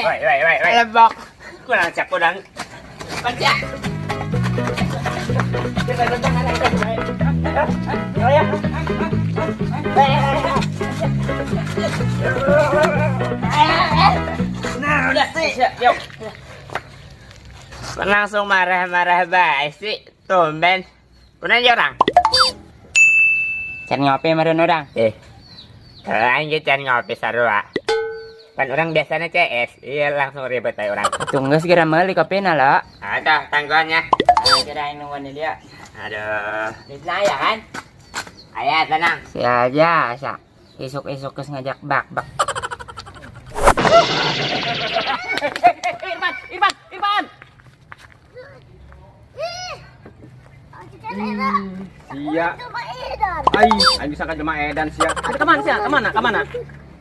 Woi. Lebok. Kurang cak kurang. Baca. Nah, udah sih. Yuk. Langsung marah-marah baik sih. Tumben. Punan orang. Can ngopi meren orang. Lanjut can ngopi sarua. Kan orang biasanya CS. Iya langsung ribet aja orang. Tunggu segera meli kopi nala. Ada tangguannya. Kirain nungguan dia. Aduh. Bisa ya kan? Ayah tenang. Si aja asa. Isuk-isuk kes ngajak bak. Irfan. Sia. Ai bisa ka jelema edan sia. Kemana?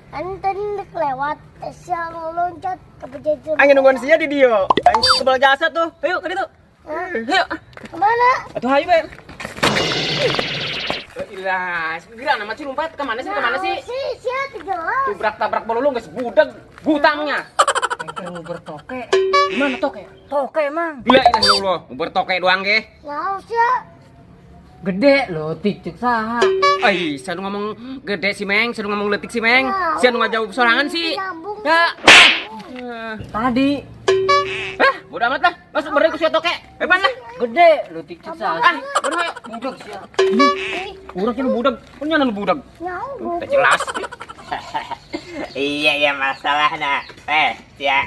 Anten lewat siang loncat ke pejajan. Aing nungguan sia di dieu. Aing kebal jasa tuh. Ayo ke ditu. Ayo. Kemana? Atuh hayu we. Ilah, segera nama Cilumpat kemana sih? Siap jelas. Tabrak bololong geus budag gutangnya. Mau bertoke. Gimana toke? Toke emang. Gila ilah ya Allah, bertoke doang ge. Nah, siap. Gede lo ticuk saha. Ai, saya ngomong gede si Meng, saya ngomong letik si Meng. Saya ngajawab sorangan sih. Nyambung. Ya. Tadi Bodo amat lah. Masuk beri ku sia toke. Beban lah. gede lo ticuk saha. Bener ayo. Budak sia. Budak lu budak. Punya lu budak. Nyambung. Tak jelas. Iya masalah nak. Ya.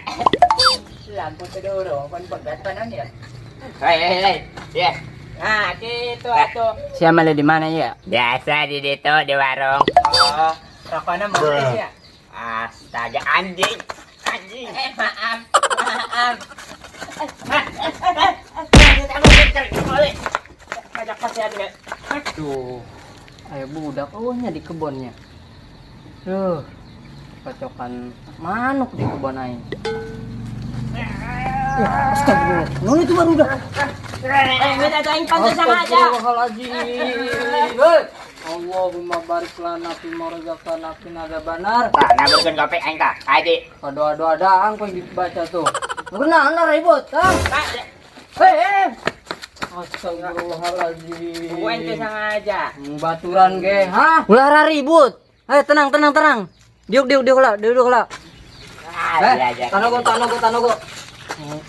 Lampu tedoro pan pegatan ya. Hei. Ya. Nah, gitu atuh. Siapa di mana ya? Biasa di situ di warung. Oh, rokoknya mau ya? Astaga anjing. Maaf. Ajak pasti ada. Aduh. Ayo budak nya di kebunnya. Tuh. Cocokan manuk di kebun aing. Astagfirullah. Nah, itu baru udah. Minta aing pantas aja. Astagfirullahaladzim. Hei. Allahumma barik lana fi marzaqtana naga banar. Nah, berken kopi aing tah. Aji. Doa-doa daang kok dibaca tuh. Benar ribut, ha? Hei. Astagfirullahaladzim. Gua ente sengaja. Baturan ge, ha? Ulah ribut. Ayo tenang. Diuk lah. Iya. Tanogo.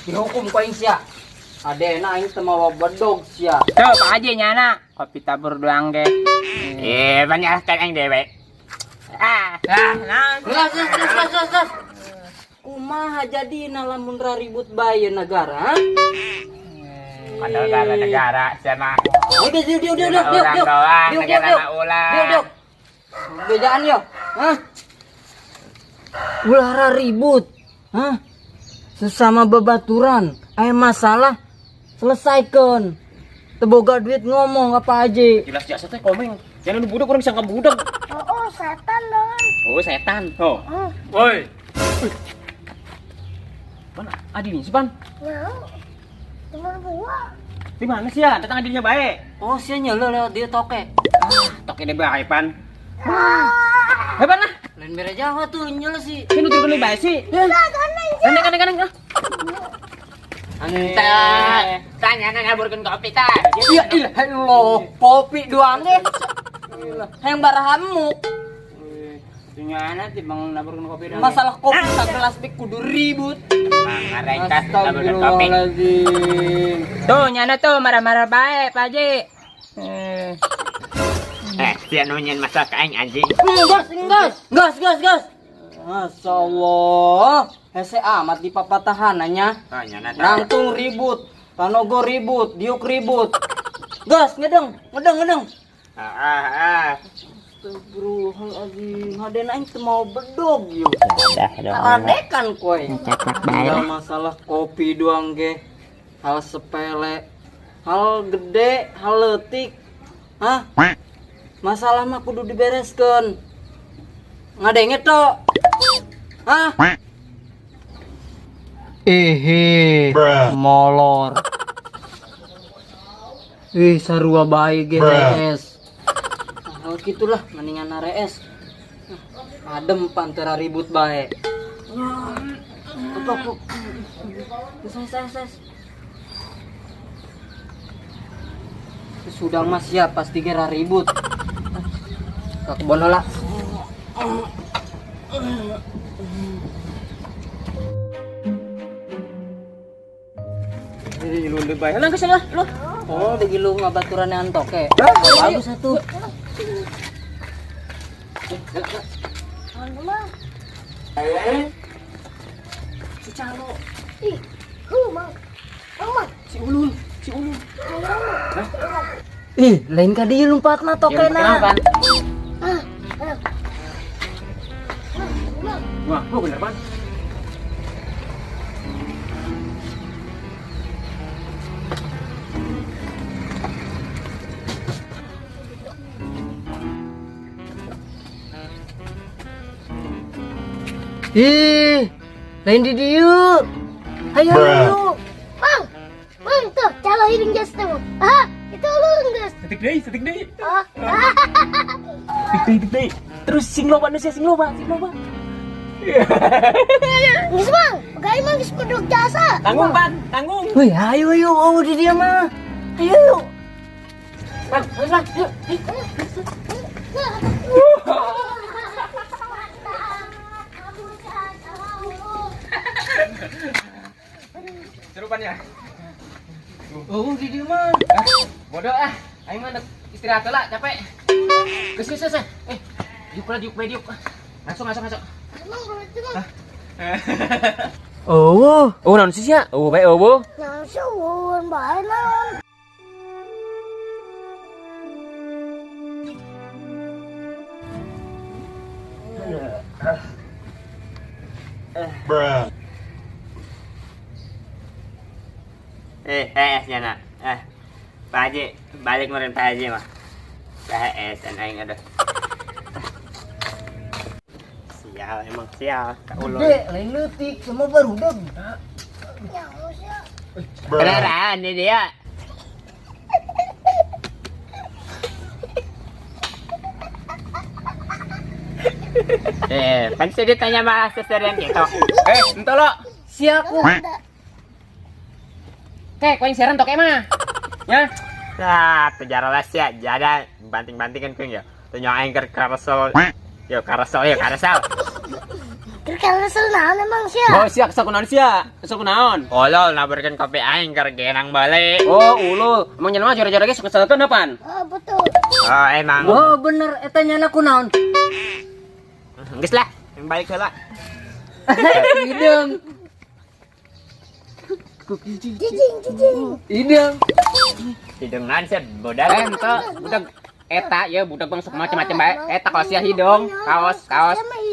Dihukum ku aing sia. Adena aing teu mawa bedog sia. Tuh, Pak Haji nyana. Kopi tabur doang ge. Banyak kan aing dewe. Gas. Kumaha jadina lamun ribut bae negara, ha? Padahal negara sama Udah, diuk. negara ulah. Diuk. Bejaan yo, hah? Ulah ribut, hah? Sesama bebaturan, aya masalah selesaikan. Teboga duit ngomong apa aja. Jelas jasa teh komeng. Jangan lu budak orang bisa budak. Oh, setan dong. Oh, setan. Oh. Woi. Mana? Adi nih, Sipan. Nah, teman gua. Di mana sih ya? Datang adilnya baik. Oh, sia nyelo lewat dia toke. Toke deh baik, Pan. Hebat lah. Lain bere Jawa tuh nyelo sih. Sini tuh beli baik sih. Gandeng. Tanya ngaburkeun kopi tah. Ya ilah lo, kopi doang deh. Yang barahamuk. Nyana timbang naburkeun kopi dong. Masalah kopi tak gelas pik kudu ribut. Ngarengkas naburkeun kopi. Astagfirullahaladzim. Tuh nyana tuh marah-marah bae, Pak Haji. Sia nunyin masalah ka aing anjing. Gas. Masya Allah. Hese amat di papatahananya. Oh, nyana tuh. Rantung ribut. Tanogo ribut. Diuk ribut. Gas, ngedeng. Astagfirullahaladzim. Haden aing teu mau bedog yuk. Radekan koy. Tinggal masalah kopi doang ge. Hal sepele. Hal gede, hal leutik. Hah? Masalah mah kudu dibereskeun. Ngadenge to. Hah? Molor. Sarua bae GTS. Hal gitulah mendingan narees. Adem pantera ribut bae. Sudah mas siap pasti kira ribut. Ke kebun lah. Ini lu lebih baik. Lah ke sana, lu. Oh, begitu ngabaturan antok ya. Bagus satu. Si Calo, Ih, mang. Mang. si Ulul, si Ulul. Ih, lain kali lompat na toke na. Ah, Wah, gua bener ban. Ih, lain di dieu. Ayo, ayo. Mang. Mang tuh, calo hidung jas tuh. Ah, itu lu gas. Setik deui. Ah. Setik deui. Terus sing loba nu sia sing loba. Geus mang, pegawai mang geus peduk jasa. Tanggung ban, tanggung. Wih, ayo, ayo. Oh, di dia mah. Ayo, ayo. Bang, bang, yuk. Serupannya. Oh, di dia mah. Bodoh ah. Aing mah istirahat lah, capek. Geus. Diuk. Masuk. Mang berarti mang. Oh, Naon sih sia? Bae eueuh. Nah, suwun bae naon. Nyana. Pak Haji, balik kemarin Pak Haji mah. dan aing ada. Sial, emang sial. Kak Ulul. gede, lain leutik sama barudak. Beneran nih dia. Pasti ditanya malah seserian gitu. Ento lo. Siaku. Kek, koin seran tok mah. Ya. Nah, tujar lah sih, jada banting-bantingan keng ya. Tanya aing keur karasel. Yo karasel. Kerkel naon emang sia. Oh, sia kesakunaon sia? Kesakunaon? Olol naburkeun kopi aing keur genang balik. Oh, ulul. Emang jelema jora-jora ge suka kesakuan apaan? Oh, betul. Oh, emang. Oh, bener eta nyana kunaon? Geus lah, yang balik heula. Idem. Jijing. Idem. Hideungan sih bodak. Ente budak eta ya budak bang sok macam-macam bae. Eta kalau sia hidung, kaos.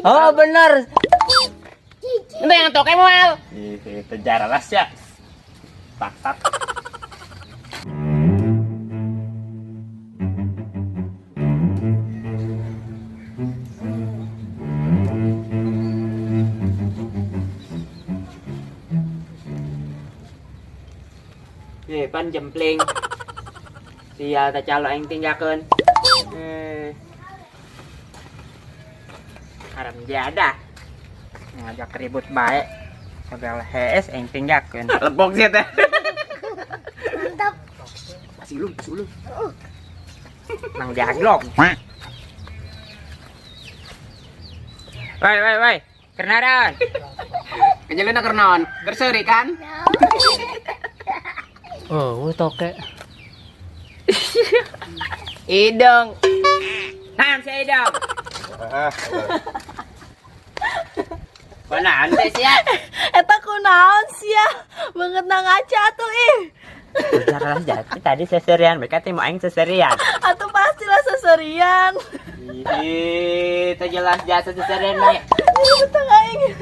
Oh, bener. Ente yang toke moal. Itu jaralah sih. Tak. Pan jempling. Sial ta calo aing tinggalkeun. Haram jada. Ngajak ribut bae. Padahal HS aing tinggalkeun. Lepok sih teh. Mantap. Masih ulun. Nang jaglok. Woi. Kenaran. Kenyelena kernaon? Berseuri kan? Oh, toke. Idung. Naon si Idong? Kunaon teh sia? Eta kunaon sia? Banget na ngaca tuh ih. Jaralah jati tadi seserian, mereka teh mau aing seserian. Atuh pastilah seserian. Ih, teh jelas jasa seserian bae. Betul aing.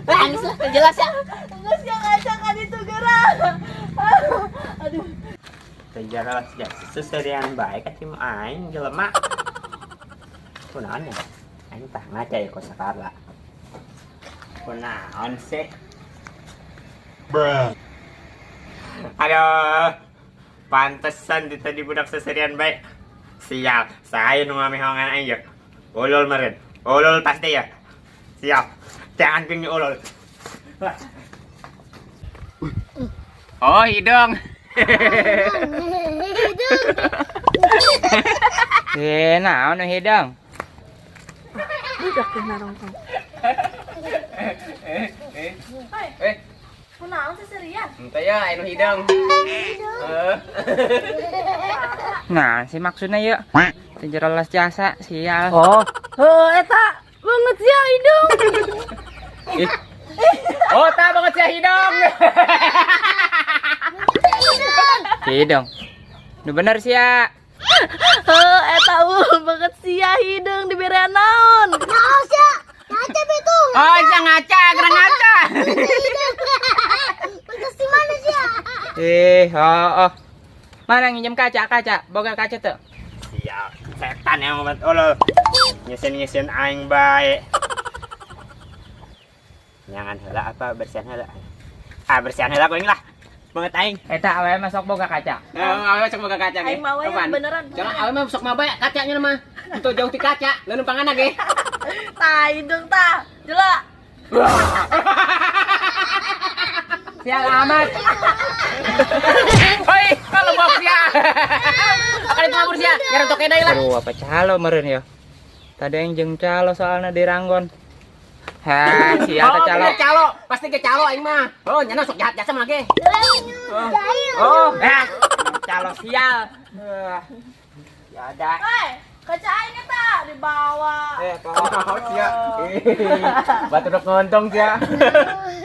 Geus lah, teh jelas ya. Geus yang ngaca kan itu gerak. Aduh. Teh jaralah jasa seserian bae ka tim aing jelema. Kunaon ya? Aing tah ngaca ya ku sakala. Kunaon sih? Aduh, pantesan di tadi budak seserian baik. Siap, saya nu ngamehongan aing ya. Ulul meureun. Ulul pasti ya. Siap. Jangan gini ulul. Oh, hidung. Naon nu hidung? Budak teh narongkong. Kunaon sih serian? Henteu ya anu hidung. Nah, si maksudnya ya. Jerolas jasa sial. Oh, eta banget sih hidung. Oh, tak banget sih hidung. Hidung. Nu bener sih ya. Eta banget sih hidung dibere naon. Naos ya. Ngaca betul. Oh, iya ngaca, gerang ngaca. Betul di mana sih? Oh. Mana nginjem kaca? Boga kaca tuh. Siap, setan yang obat olo. Nyesen aing bae. Jangan heula apa bersihan heula. Bersihan heula kuing lah. Banget aing. Eta awe masuk boga kaca. Awe masuk boga kaca ge. Aing mah we beneran. Jangan awe masuk mah bae kacanya mah. Untuk jauh ti kaca, leun pangana ge. Tah hidung tah. Jela. Sial amat. Hoi, kalau mau sia. Akan ngabur sia, ngarep toke deui lah. Aduh, apa calo meureun ya? Tadi yang jeung calo soalna di Ranggon. Ha, sia teh calo. Pasti ge calo aing mah. Oh, nyana sok jahat jasa mah ge. Oh, calo sial. Ya ada. Hei, kaca aing eta dibawa. Pohon sia. Batu dok ngontong sia.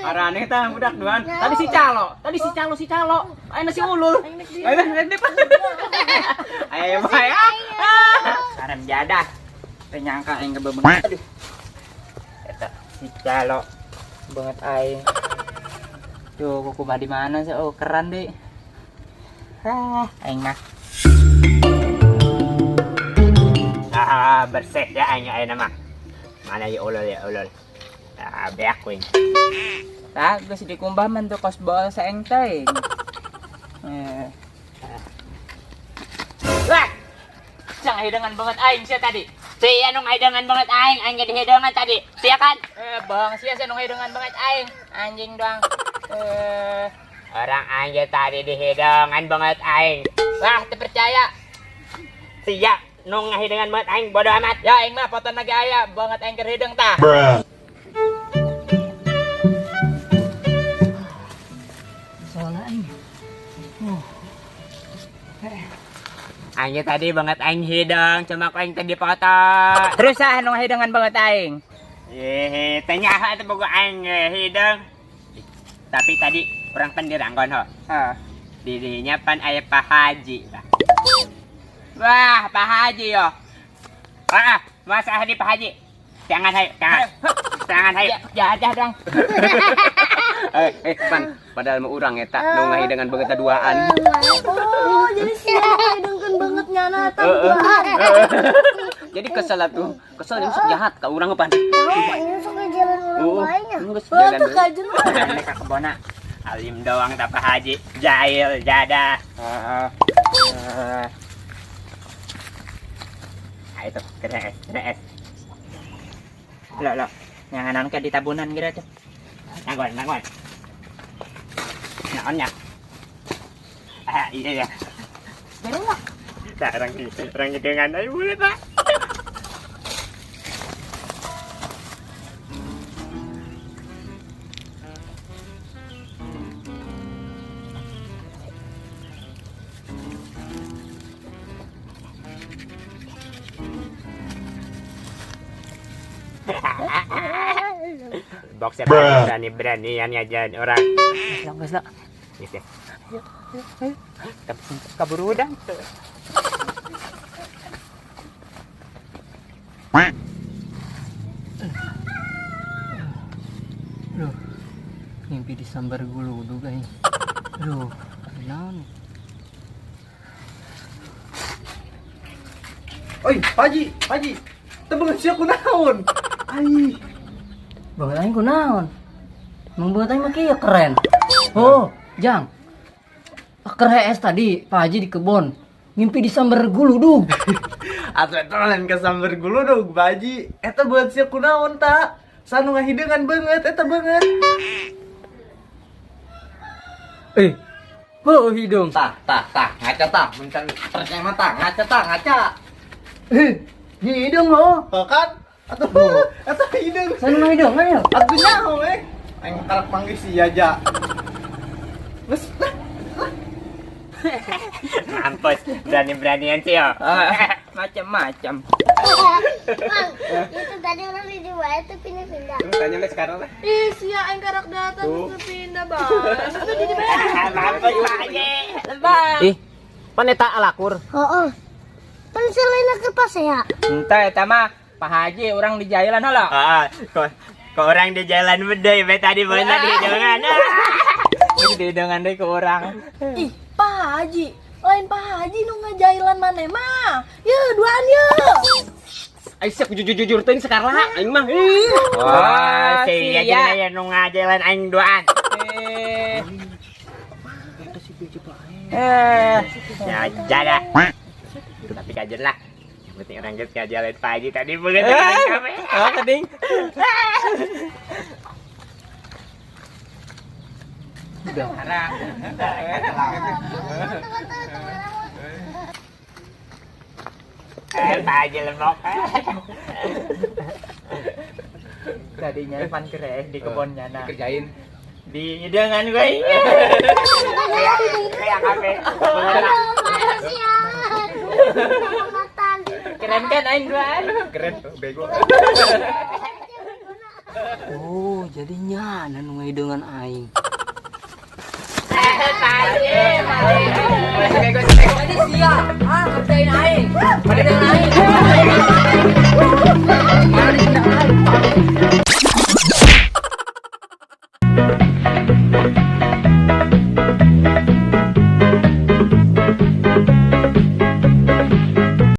Arane tah budak duan. Tadi si calo. Ayeuna si ulul. Ayo rek dip. Ayo bae. Sarem jadah. Teu nyangka aing kebebeung. Aduh. Eta si calo banget aing. Tuh kuku mah di mana sih? Oh, keren deh. Aing mah. Bersih ya aing nama. Mana ya ulul. Beak kuing. Tah, geus dikumbah man tuh kos bol saeng teh. Wah. Cang hidangan banget aing sia tadi. Si anu hidangan banget aing ge dihidangan tadi. Sia kan? Bang sia anu hidangan banget aing. Anjing doang. Orang aing tadi dihidangan banget aing. Wah, teu percaya. Siap, nu ngahidangan banget aing bodo amat. Ya aing mah foto lagi aya banget aing keur hideung tah. Soalnya aing. Aing tadi banget aing hidang, cuma aing tadi foto. Terus anu hidangan banget aing. Tanya apa tuh bogo aing hidang. Tapi tadi orang pan di Ranggon ho. Dirinya pan aya Pak Haji. Wah, Pak Haji yo. Masa di Pak Haji. Jangan hai. Jadah dong. Pan, padahal mah urang eta nu ngahidangan banget duaan. Oh, jadi siapa hidungkeun banget nyana eta duaan. Jadi kesel atuh. Kesel yang sok jahat ka urang pan. Ini suka jalan orang lainnya. Beuh teu kajen. Mereka kebona. Alim doang tak Pak Haji. Jahil jadah. Itu kena es. Lo. Yang anan ke di tabunan gitu tuh. Nanggon. Naonnya? Iya. Bener enggak? Orang hidangan ayo boleh tak? Boxer berani aja orang. Geus lah. Gitu. Ayo. Kaburu udang. Loh. Mimpi disambar guludu guys. Loh, naon? Oi, Paji. Teu beungeut sia kunaon? Ai. Banget aing kunaon? Emang banget aing mah kieu keren. Oh, Jang. Aker HS tadi Pak Haji di kebon. Ngimpi disambar guludug. Atuh eta lain kasamber guludug, Paji. Eta beungeut sia kunaon ta? Sanu ngahideungan beungeut eta beungeut. Oh hidung. Tah, ngaca tah, mencari percaya mata, ngaca. Hidung lo. Kan? Atau hidung. Sana hidung ayo. Aku nyaho aing karep panggil si aja. Wes. Mampus, berani-beranian sih yo. Macam-macam. Bang, itu tadi orang di bawah itu pindah-pindah. Tanya lah sekarang lah. Ih, sia aing karak datang ke pindah bang. Itu di Mampus Pak Haji. Ih, paneta alakur. Oh. Pensil lain ke pas ya. Entah eta mah Pak Haji orang di jalan heula. Kok orang di jalan bedai, be tadi bener di jalan. Di dengan deui ke orang. Ih, Pak Haji. Lain Pak Haji nu ngajailan maneh mah. Ye, duaan ye. Ai siap jujur teuing sekarang aing mah. Wah, sia jadi nu ngajalan aing doan. Ya jaga. Tapi kajen lah. Yang penting orang geus ngajalan Pak Haji tadi bener kami. Oh, keding. Udah marah. Pak Haji lembok. Tadinya pan kereh di kebunnya nah. Kerjain. Di dengan gue. Kayak kafe. Keren kan aing duaan. Keren bego. Oh, jadinya anu hidungan aing. Sia, kerjain aing. Kerjain aing.